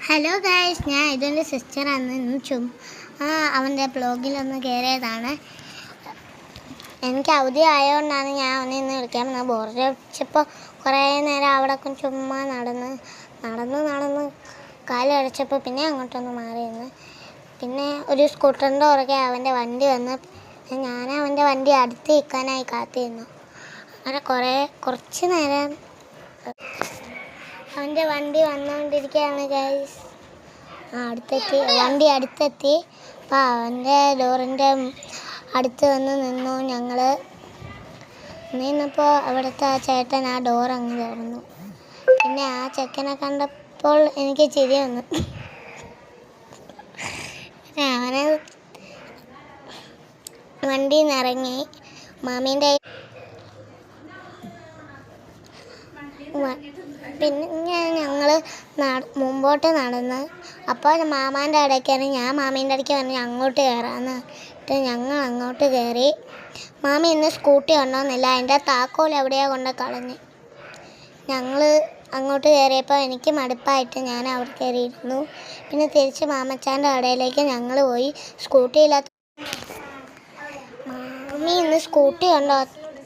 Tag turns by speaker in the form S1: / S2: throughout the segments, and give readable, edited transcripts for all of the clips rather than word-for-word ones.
S1: Hello guys, ഞാൻ ഇതെൻ്റെ സിസ്റ്ററാണ്. അവൻ്റെ ബ്ലോഗിലൊന്ന് കയറിയതാണ്. എനിക്ക് അവധി ആയതുകൊണ്ടാണ് ഞാൻ അവനെ ഇന്ന് വിളിക്കാൻ വന്നത്. ബോറടിച്ചപ്പോൾ കുറേ നേരം അവിടെ ചുമ്മാ നടന്ന് കാലടച്ചപ്പോൾ പിന്നെ അങ്ങോട്ടൊന്ന് മാറി നിന്ന്. പിന്നെ ഒരു സ്കൂട്ടറിൻ്റെ പുറകെ അവൻ്റെ വണ്ടി വന്ന് ഞാൻ അവൻ്റെ വണ്ടി അടുത്ത് നിൽക്കാനായി കാത്തിരുന്നു. അങ്ങനെ കുറച്ച് നേരം അവൻ്റെ വണ്ടി വന്നുകൊണ്ടിരിക്കുകയാണ് ഗൈസ്. വണ്ടി അടുത്തെത്തി. അപ്പോൾ അവൻ്റെ ഡോറിൻ്റെ അടുത്ത് വന്ന് നിന്നു. ഞങ്ങൾ നിന്നപ്പോൾ അവിടുത്തെ ആ ചേട്ടൻ ആ ഡോർ അങ്ങ് തുറന്നു. പിന്നെ ആ ചെക്കനെ കണ്ടപ്പോൾ എനിക്ക് ചിരി വന്നു. അവനെ വണ്ടിയിൽ നിന്ന് ഇറങ്ങി മാമീൻ്റെ പിന്നെ ഞങ്ങൾ മുമ്പോട്ട് നടന്ന് അപ്പോൾ മാമാൻ്റെ ഇടയ്ക്കാണ് ഞാൻ മാമീൻ്റെ ഇടയ്ക്ക് പറഞ്ഞ് അങ്ങോട്ട് കയറാമെന്ന് പറഞ്ഞിട്ട് ഞങ്ങൾ അങ്ങോട്ട് കയറി. മാമി ഇന്ന് സ്കൂട്ടി കൊണ്ടുവന്നില്ല, അതിൻ്റെ താക്കോൽ എവിടെയോ കൊണ്ട് കളഞ്ഞ്. ഞങ്ങൾ അങ്ങോട്ട് കയറിയപ്പോൾ എനിക്ക് മടുപ്പായിട്ട് ഞാൻ അവിടെ കയറിയിരുന്നു. പിന്നെ തിരിച്ച് മാമച്ചാൻ്റെ കടയിലേക്ക് ഞങ്ങൾ പോയി. സ്കൂട്ടിയില്ലാത്ത മാമി ഇന്ന് സ്കൂട്ടി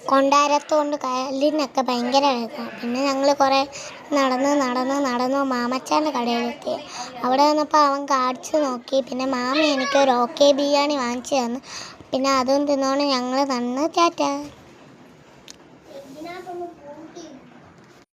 S1: കൊണ്ടാരത്തുകൊണ്ട് കാലിനൊക്കെ ഭയങ്കര വേദന. പിന്നെ ഞങ്ങൾ കുറേ നടന്ന് മാമച്ചാൻ്റെ കടയിലെത്തി. അവിടെ വന്നപ്പോൾ അവൻ കാണിച്ച് നോക്കി. പിന്നെ മാമി എനിക്കൊരു ഓക്കെ ബിരിയാണി വാങ്ങിച്ചു തന്നു. പിന്നെ അതും തിന്നുകൊണ്ട് ഞങ്ങൾ ടാറ്റ.